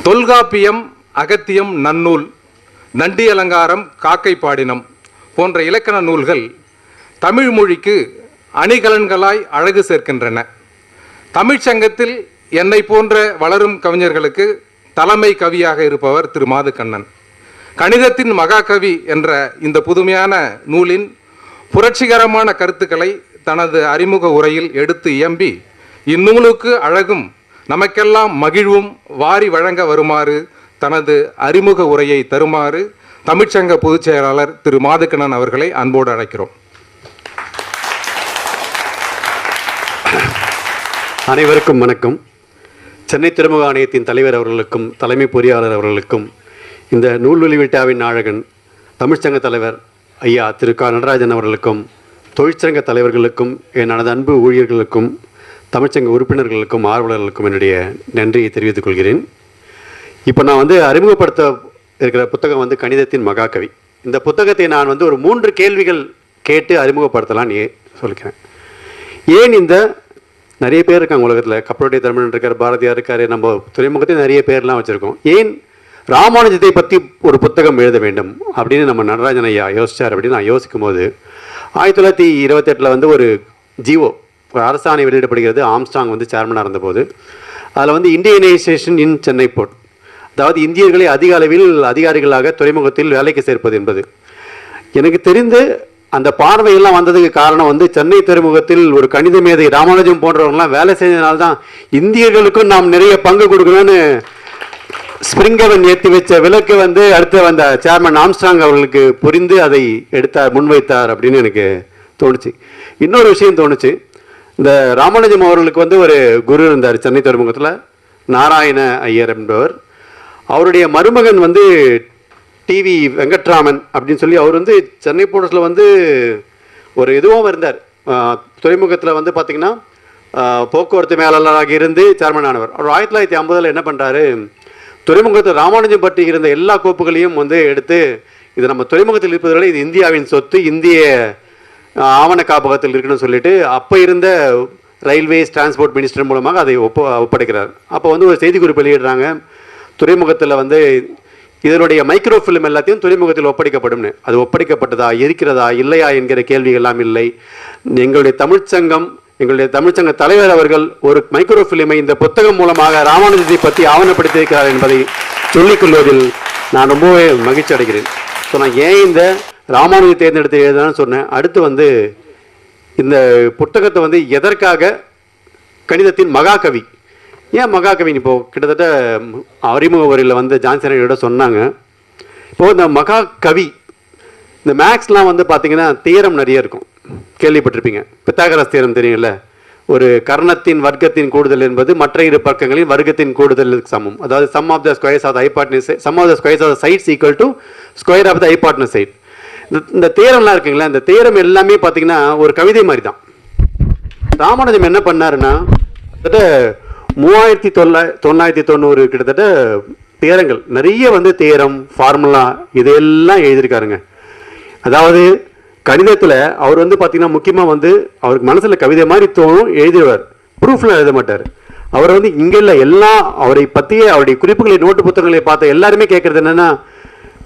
தொல்காப்பியம், அகத்தியம், நன்னூல், நண்டி அலங்காரம், காக்கை பாடினம் போன்ற இலக்கண நூல்கள் தமிழ் மொழிக்கு அணிகலன்களாய் அழகு சேர்க்கின்றன. தமிழ்ச்சங்கத்தில் என்னை போன்ற வளரும் கவிஞர்களுக்கு தலைமை கவியாக இருப்பவர் திரு மாதுக்கண்ணன். கணிதத்தின் மகாகவி என்ற இந்த புதுமையான நூலின் புரட்சிகரமான கருத்துக்களை தனது அறிமுக உரையில் எடுத்து இயம்பி இந்நூலுக்கு அழகும் நமக்கெல்லாம் மகிழ்வும் வாரி வழங்க வருமாறு தனது அறிமுக உரையை தருமாறு தமிழ்ச்சங்க பொதுச் செயலாளர் திரு மாதுக்கண்ணன் அவர்களை அன்போடு அழைக்கிறோம். அனைவருக்கும் வணக்கம். சென்னை திருமுக ஆணையத்தின் தலைவர் அவர்களுக்கும் தலைமை பொறியாளர் அவர்களுக்கும் இந்த நூல் வெளியீட்டாவின் நாயகன் தமிழ்ச்சங்க தலைவர் ஐயா திரு க நடராஜன் அவர்களுக்கும் தொழிற்சங்க தலைவர்களுக்கும் எனது அன்பு ஊழியர்களுக்கும் தமிழ்ச்சங்க உறுப்பினர்களுக்கும் ஆர்வலர்களுக்கும் என்னுடைய நன்றியை தெரிவித்துக் கொள்கிறேன். இப்போ நான் அறிமுகப்படுத்த இருக்கிற புத்தகம் கணிதத்தின் மகாகவி. இந்த புத்தகத்தை நான் ஒரு 3 கேள்விகள் கேட்டு அறிமுகப்படுத்தலான்னு சொல்லிக்கிறேன். ஏன் இந்த நிறைய பேர் இருக்காங்க உலகத்தில், கப்பலுடைய தமிழன் இருக்கார், பாரதியார் இருக்கார், நம்ம துறைமுகத்தையும் நிறைய பேர்லாம் வச்சுருக்கோம். ஏன் ராமானுஜத்தை பற்றி ஒரு புத்தகம் எழுத வேண்டும் அப்படின்னு நம்ம நடராஜன் ஐயா யோசிச்சார் அப்படின்னு நான் யோசிக்கும் போது 1928 ஒரு ஜிஓ, ஒரு அரசாணை வெளியிடப்படுகிறது. ஆம்ஸ்டாங் சேர்மனாக இருந்தபோது அதில் இந்தியனைசேஷன் இன் சென்னை போர்ட், அதாவது இந்தியர்களை அதிக அளவில் அதிகாரிகளாக துறைமுகத்தில் வேலைக்கு சேர்ப்பது என்பது. எனக்கு தெரிந்து அந்த பார்வையெல்லாம் வந்ததுக்கு காரணம் சென்னை துறைமுகத்தில் ஒரு கணித மேதை ராமானுஜம் போன்றவர்கள்லாம் வேலை செய்ததுனால்தான் இந்தியர்களுக்கும் நாம் நிறைய பங்கு கொடுக்கணும்னு ஸ்பிரிங்கவன் ஏற்றி வச்ச விளக்கு அடுத்து வந்த சேர்மன் ஆம்ஸ்டாங் அவர்களுக்கு புரிந்து அதை எடுத்தார், முன்வைத்தார் அப்படின்னு எனக்கு தோணுச்சு. இன்னொரு விஷயம் தோணுச்சு. இந்த ராமானுஜம் அவர்களுக்கு ஒரு குரு இருந்தார் சென்னை துறைமுகத்தில், நாராயண ஐயர் என்பவர். அவருடைய மருமகன் டிவி வெங்கட்ராமன் அப்படின்னு சொல்லி அவர் சென்னை போர்ட்ஸில் ஒரு இதுவும் இருந்தார். துறைமுகத்தில் பார்த்திங்கன்னா போக்குவரத்து மேலாளராக இருந்து சேர்மன் ஆனவர். அவர் 1950 என்ன பண்ணுறாரு, துறைமுகத்தில் ராமானுஜம் பற்றி இருந்த எல்லா கோப்புகளையும் எடுத்து இது நம்ம துறைமுகத்தில் இருப்பதை இது இந்தியாவின் சொத்து, இந்திய ஆவண காப்பகத்தில் இருக்குன்னு சொல்லிட்டு அப்போ இருந்த ரயில்வேஸ் டிரான்ஸ்போர்ட் மினிஸ்டர் மூலமாக அதை ஒப்படைக்கிறார். அப்போ ஒரு செய்திக்குறிப்பு வெளியிடுறாங்க, துறைமுகத்தில் இதனுடைய மைக்ரோ ஃபிலிம் எல்லாத்தையும் துறைமுகத்தில் ஒப்படைக்கப்படும்னு. அது ஒப்படைக்கப்பட்டதா, இருக்கிறதா, இல்லையா என்கிற கேள்விகள் எல்லாம் இல்லை. எங்களுடைய தமிழ்ச்சங்க தலைவர் அவர்கள் ஒரு மைக்ரோ ஃபிலிமை இந்த புத்தகம் மூலமாக ராமானுஜத்தை பற்றி ஆவணப்படுத்தியிருக்கிறார் என்பதை சொல்லிக்கொள்வதில் நான் ரொம்பவே மகிழ்ச்சி அடைகிறேன். ஸோ நான் ஏன் இந்த ராமானுஜத்தை தேர்ந்தெடுத்து எழுதுன்னு சொன்னேன். அடுத்து இந்த புத்தகத்தை எதற்காக கணிதத்தின் மகாகவி, ஏன் மகாகவி? இப்போது கிட்டத்தட்ட அறிமுக உரையில் ஜான்சனோட சொன்னாங்க. இப்போது இந்த மகாகவி, இந்த மேக்ஸ்லாம் பார்த்தீங்கன்னா தியரம் நிறைய இருக்கும், கேள்விப்பட்டிருப்பீங்க. பித்தாகரஸ் தியரம் தெரியும்ல, ஒரு கர்ணத்தின் வர்க்கத்தின் கூடுதல் என்பது மற்ற இரு பக்கங்களின் வர்க்கத்தின் கூடுதலுக்கு சமம். அதாவது sum of the squares of the hypotenuse, sum of the squares of the sides equal to square of the hypotenuse side. இந்த தேரம்லாம் இருக்குங்களா, இந்த தேரம் எல்லாமே பார்த்தீங்கன்னா ஒரு கவிதை மாதிரி தான். ராமானுஜம் என்ன பண்ணாருன்னா கிட்டத்தட்ட 3990 கிட்டத்தட்ட தேரங்கள் நிறைய தேரம், ஃபார்முலா இதெல்லாம் எழுதியிருக்காருங்க. அதாவது கணிதத்தில் அவர் பார்த்தீங்கன்னா முக்கியமாக அவருக்கு மனசில் கவிதை மாதிரி தோணும், எழுதிடுவார். ப்ரூஃப்லாம் எழுத மாட்டார். அவர் இங்கே இல்லை, எல்லாம் அவரை பற்றிய அவருடைய குறிப்புகளை நோட்டு புத்தகங்களை பார்த்த எல்லாருமே கேட்குறது என்னென்னா,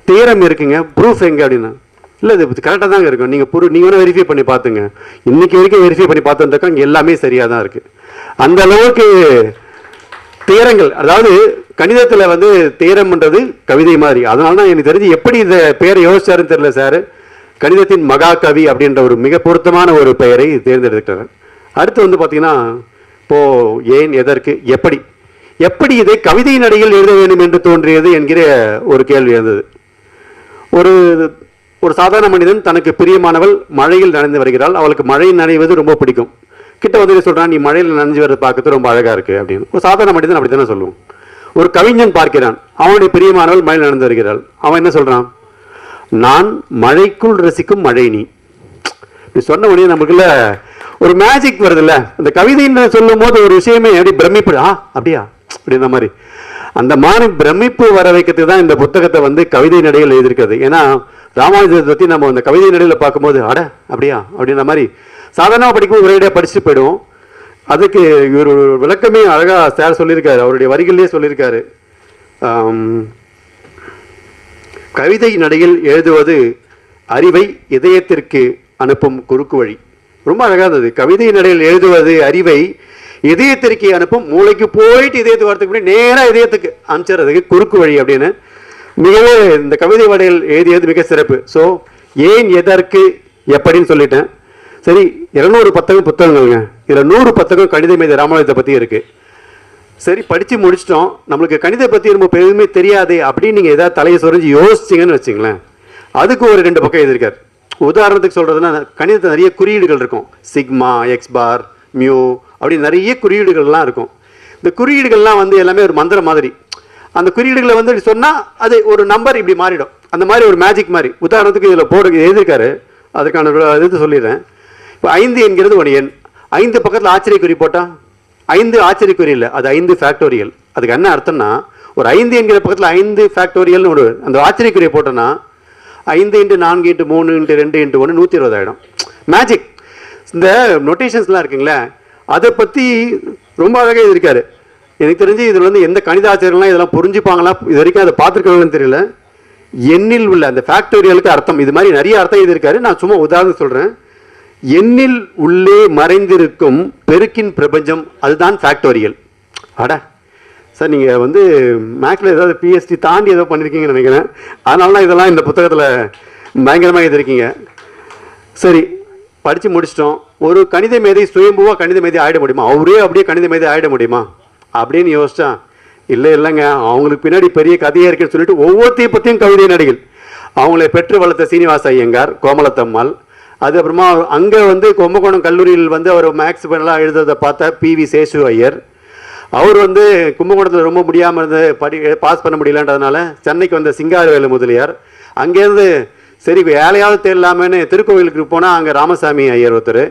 தேரம் இருக்குங்க, ப்ரூஃப் எங்கே அப்படின்னா. இல்லை இது கரெக்டாக தாங்க இருக்கும், நீங்கள் வேணால் வெரிஃபை பண்ணி பார்த்துங்க. இன்றைக்கி வரைக்கும் வெரிஃபை பண்ணி பார்த்துருந்தாக்கா இங்கே எல்லாமே சரியாக தான் இருக்குது. அந்த அளவுக்கு தேரங்கள், அதாவது கணிதத்தில் தேரம்ன்றது கவிதை மாதிரி. அதனால தான் எனக்கு தெரிஞ்சு எப்படி இந்த பெயரை யோசிச்சாருன்னு தெரியல சார். கணிதத்தின் மகாகவி அப்படின்ற ஒரு மிக பொருத்தமான ஒரு பெயரை தேர்ந்தெடுக்கிறார். அடுத்து பார்த்தீங்கன்னா இப்போது ஏன், எதற்கு, எப்படி இதை கவிதையின் அடியில் எழுத வேண்டும் என்று தோன்றியது என்கிற ஒரு கேள்வி இருந்தது. ஒரு சாதாரண மனிதன், தனக்கு பிரியமானவள் மழையில் நனைந்து வருகிறாள், அவளுக்கு மழையில் நனைவது ரொம்ப பிடிக்கும். கிட்ட சொல்கிறான், நீ மழையில் நனைஞ்சு வரது பார்க்கறது ரொம்ப அழகாக இருக்குது அப்படின்னு. ஒரு சாதாரண மனிதன் அப்படி தானே சொல்லுவோம். ஒரு கவிஞன் பார்க்கிறான், அவனுடைய பிரியமானவள் மழையில் நனைந்து வருகிறாள். அவன் என்ன சொல்கிறான், நான் மழைக்குள் ரசிக்கும் மழை நீ. இப்படி சொன்ன உடனே நமக்குள்ள ஒரு மேஜிக் வருதுல்ல. அந்த கவிதைன்னு சொல்லும் போது ஒரு விஷயமே எப்படி பிரமிப்பு, அப்படியா அப்படின்ற மாதிரி அந்த மாதிரி பிரமிப்பு வர வைக்கிறதுக்கு தான் இந்த புத்தகத்தை கவிதை நடையில் எழுதியிருக்கிறது. ஏன்னா ராமானுஜத்தை பற்றி நம்ம அந்த கவிதை நடையில் பார்க்கும்போது அப்படியா அப்படின்ற மாதிரி சாதாரணமாக படிக்கும்போது ஒரேடியாக படிச்சுட்டு போயிடுவோம். அதுக்கு இவர் விளக்கமே அழகாக சார் சொல்லியிருக்காரு, அவருடைய வரிகளிலே சொல்லியிருக்காரு. கவிதை நடையில் எழுதுவது அறிவை இதயத்திற்கு அனுப்பும் குறுக்கு வழி. ரொம்ப அழகானது. கவிதை நடையில் எழுதுவது அறிவை இதயத்திற்கு அனுப்பும், மூளைக்கு போயிட்டு இதயத்துக்கு வரதுக்கு முன்னாடி நேராக இதயத்துக்கு அனுப்பிச்சுறதுக்கு குறுக்கு வழி அப்படின்னு மிகவே இந்த கவிதை நடையில் எழுதியது மிக சிறப்பு. ஸோ ஏன் எதற்கு எப்படின்னு சொல்லிட்டேன். சரி, 200 புத்தகங்கள்ங்க. இதில் 100 புத்தகம் கணித மேதை ராமானுஜத்தை பற்றி இருக்கு. சரி, படித்து முடிச்சிட்டோம், நம்மளுக்கு கணித பற்றி ரொம்ப பெருமை தெரியாது அப்படின்னு நீங்கள் ஏதாவது தலையை சொரிஞ்சு யோசிச்சிங்கன்னு வச்சுங்களேன், அதுக்கு ஒரு 2 பக்கம் எழுதியிருக்கார். உதாரணத்துக்கு சொல்கிறதுனா, கணிதத்தில் நிறைய குறியீடுகள் இருக்கும். சிக்மா, எக்ஸ் பார், மியூ அப்படி நிறைய குறியீடுகள்லாம் இருக்கும். இந்த குறியீடுகள்லாம் வந்து எல்லாமே ஒரு மந்திரம் மாதிரி. அந்த குறியீடுகளை வந்து சொன்னால் அது ஒரு நம்பர் இப்படி மாறிடும். அந்த மாதிரி ஒரு மேஜிக் மாதிரி. உதாரணத்துக்கு இதில் எழுதியிருக்காரு, அதுக்கான இது சொல்லிடுறேன். இப்போ 5 என்கிறது ஒரு எண். 5 பக்கத்தில் ஆச்சரியக்குறி போட்டால் 5 ஆச்சரியக்குறி இல்லை, அது 5 ஃபேக்டோரியல். அதுக்கு என்ன அர்த்தம்னா, ஒரு 5 என்கிற பக்கத்தில் 5 ஃபேக்டோரியல்னு ஒரு அந்த ஆச்சரியக்குறியை போட்டோன்னா 5 × 4 × 3 × 2 × 1 120 ஆகிடும். மேஜிக். இந்த நோட்டேஷன்ஸ்லாம் இருக்குங்களே, அதை பற்றி ரொம்ப அழகாக எழுதியிருக்காரு. எனக்கு தெரிஞ்சு இதில் வந்து எந்த கணித ஆச்சரியம்லாம் இதெல்லாம் புரிஞ்சுப்பாங்களா, இது வரைக்கும் அதை பார்த்துருக்காங்கன்னு தெரியல. எண்ணில் உள்ள அந்த ஃபேக்டோரியலுக்கு அர்த்தம், இது மாதிரி நிறைய அர்த்தம் எழுதியிருக்காரு. நான் சும்மா உதாரணம் சொல்கிறேன். எண்ணில் உள்ளே மறைந்திருக்கும் பெருக்கின் பிரபஞ்சம், அதுதான் ஃபேக்டோரியல். அட சார், நீங்கள் வந்து மேக்ஸில் ஏதாவது பிஎஸ்டி தாண்டி ஏதோ பண்ணியிருக்கீங்கன்னு நினைக்கிறேன். அதனால தான் இதெல்லாம் இந்த புத்தகத்தில் பயங்கரமாக எழுதியிருக்கீங்க. சரி, படித்து முடிச்சிட்டோம். ஒரு கணித மேதை சுயம்புவாக கணித மேதை ஆகிட முடியுமா? அவரே அப்படியே கணித மேதை ஆகிட முடியுமா அப்படின்னு யோசிச்சா, இல்லைங்க, அவங்களுக்கு பின்னாடி பெரிய கதையே இருக்குன்னு சொல்லிட்டு ஒவ்வொருத்தையும் பற்றியும் கவிதை நடிகள். அவங்களை பெற்று வளர்த்த சீனிவாச ஐயங்கார், கோமலத்தம்மாள், அதுக்கப்புறமா அங்கே வந்து கும்பகோணம் கல்லூரியில் வந்து அவர் மேக்ஸ் பண்ணலாம் எழுதுறதை பார்த்த PV சேஷு ஐயர். அவர் வந்து கும்பகோணத்தில் ரொம்ப முடியாமல் இருந்து பாஸ் பண்ண முடியலன்றதுனால சென்னைக்கு வந்த சிங்காரவேலு முதலியார். அங்கேருந்து சரி வேலையாவது தேடலாமேன்னு திருக்கோவிலுக்கு போனால் அங்கே ராமசாமி ஐயர் ஒருத்தர்.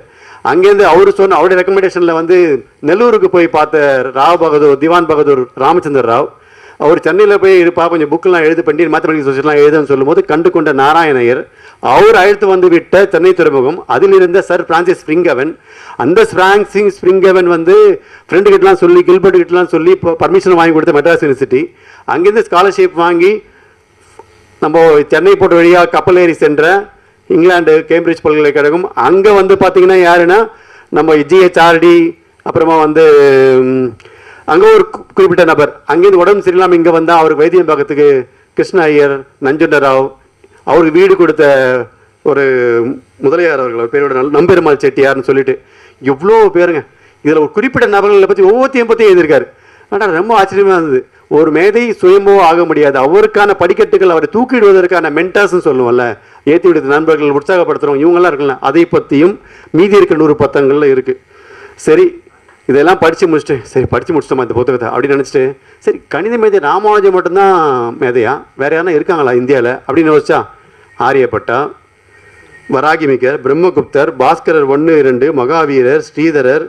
அங்கேருந்து அவருடைய ரெக்கமெண்டேஷனில் வந்து நெல்லூருக்கு போய் பார்த்த ராவ் பகதூர், திவான் பகதூர் ராமச்சந்திர ராவ். அவர் சென்னையில் போய் இருப்பா, கொஞ்சம் புக்கெல்லாம் எழுது பண்ணி மேத்தமெட்டிக்ஸ் சோசியல்லாம் எழுதுன்னு சொல்லும்போது கண்டு கொண்ட நாராயணையர், அவர் அழைத்து வந்து விட்ட சென்னை துறைமுகம், அதில் இருந்த சர் பிரான்சிஸ் ஸ்பிரிங்கவன். அந்த ஸ்பிரிங்கவன் வந்து ஃப்ரெண்டு கிட்டலாம் சொல்லி, கில்பர்ட் கிட்டலாம் சொல்லி பர்மிஷன் வாங்கி கொடுத்த மெட்ராஸ் யூனிவர்சிட்டி. அங்கேருந்து ஸ்காலர்ஷிப் வாங்கி நம்ம சென்னை போர்ட் வழியாக கப்பல் ஏறி சென்ற இங்கிலாந்து கேம்பிரிட்ஜ் பல்கலைக்கழகம். அங்கே வந்து பார்த்தீங்கன்னா யாருன்னா நம்ம GHRD, அப்புறமா வந்து அங்கே ஒரு குறிப்பிட்ட நபர். அங்கேருந்து உடம்பு சரியில்லாமல் இங்கே வந்தால் அவருக்கு வைத்தியம் பார்க்கறதுக்கு கிருஷ்ண ஐயர், நஞ்சுண்டராவ், அவருக்கு வீடு கொடுத்த ஒரு முதலியார் அவர்கள், ஒரு பேரோட நம்பெருமாள் செட்டியார்னு சொல்லிட்டு எவ்வளோ பேருங்க. இதில் ஒரு குறிப்பிட்ட நபர்களை பற்றி ஒவ்வொருத்தையும் பற்றி எழுதியிருக்காரு. ஆனால் ரொம்ப ஆச்சரியமாக இருந்தது. ஒரு மேதை சுயம்போ ஆக முடியாது, அவருக்கான படிக்கட்டுகள், அவரை தூக்கிடுவதற்கான மென்டார்ஸ்ன்னு சொல்லுவோம்ல, ஏற்றி விடுத்த நண்பர்கள், உற்சாகப்படுத்துகிறோம், இவங்கெல்லாம் இருக்குல்ல, அதை பற்றியும் மீதி இருக்க 100 புத்தகங்கள்ல இருக்குது. சரி, இதெல்லாம் படித்து முடிச்சிட்டோமா இந்த புத்தகத்தை அப்படின்னு நினச்சிட்டு, சரி கணித மேதை ராமானுஜம் மட்டும்தான் மேதையா, வேறு யாரா இருக்காங்களா இந்தியாவில் அப்படின்னு யோசிச்சா, ஆரியப்பட்டா, வராகிமிகர், பிரம்மகுப்தர், பாஸ்கரர் 1, 2, மகாவீரர், ஸ்ரீதரர்,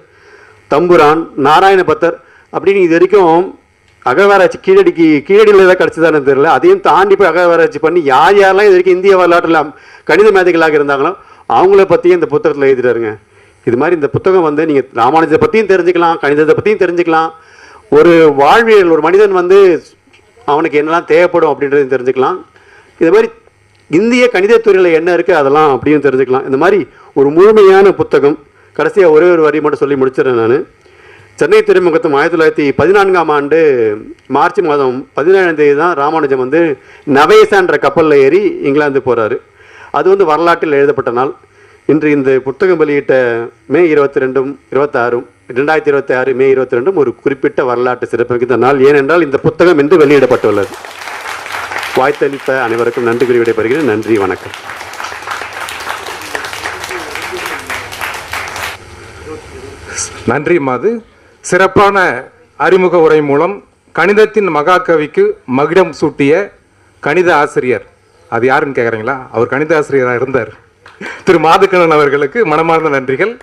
தம்புரான், நாராயணபத்தர் அப்படின்னு இது வரைக்கும் அகழ்வாராய்ச்சி கீழடியில் ஏதாவது கிடச்சிதான்னு தெரியல. அதையும் தாண்டி போய் அகழ்வாராய்ச்சி பண்ணி யாரெல்லாம் இது வரைக்கும் இந்திய வரலாற்றில் கணித மேதைகளாக இருந்தாங்களோ அவங்கள பற்றியும் இந்த புத்தகத்தில் எழுதிட்டாருங்க. இது மாதிரி இந்த புத்தகம் வந்து நீங்கள் ராமானுஜத்தை பற்றியும் தெரிஞ்சுக்கலாம், கணிதத்தை பற்றியும் தெரிஞ்சுக்கலாம். ஒரு வாழ்வியல், ஒரு மனிதன் வந்து அவனுக்கு என்னெல்லாம் தேவைப்படும் அப்படின்றதையும் தெரிஞ்சுக்கலாம். இது மாதிரி இந்திய கணிதத்துறையில் என்ன இருக்குது அதெல்லாம் அப்படியும் தெரிஞ்சுக்கலாம். இந்த மாதிரி ஒரு முழுமையான புத்தகம். கடைசியாக ஒரே ஒரு வரி மட்டும் சொல்லி முடிச்சிடறேன் நான். சென்னை துறைமுகத்தும் 1914ஆம் ஆண்டு மார்ச் மாதம் 17ஆம் தேதி தான் ராமானுஜம் வந்து நவேசான்ற கப்பலில் ஏறி இங்கிலாந்து போகிறாரு. அது வந்து வரலாற்றில் எழுதப்பட்ட நாள். இன்று இந்த புத்தகம் வெளியிட்ட மே 22, 26, 2026 மே 22 ஒரு குறிப்பிட்ட வரலாற்று சிறப்புமிக்க நாள். ஏனென்றால் இந்த புத்தகம் இன்று வெளியிடப்பட்டுள்ளது. வாய்த்தளித்த அனைவருக்கும் நன்றி கூறி விடைபெறுகிறேன். நன்றி, வணக்கம். நன்றி மாது. சிறப்பான அறிமுக உரை மூலம் கணிதத்தின் மகாகவிக்கு மகுடம் சூட்டிய கணித ஆசிரியர், அது யாருன்னு கேட்குறீங்களா? அவர் கணித ஆசிரியராக இருந்தார், திரு மாதுக்கண்ணன் அவர்களுக்கு மனமார்ந்த நன்றிகள்.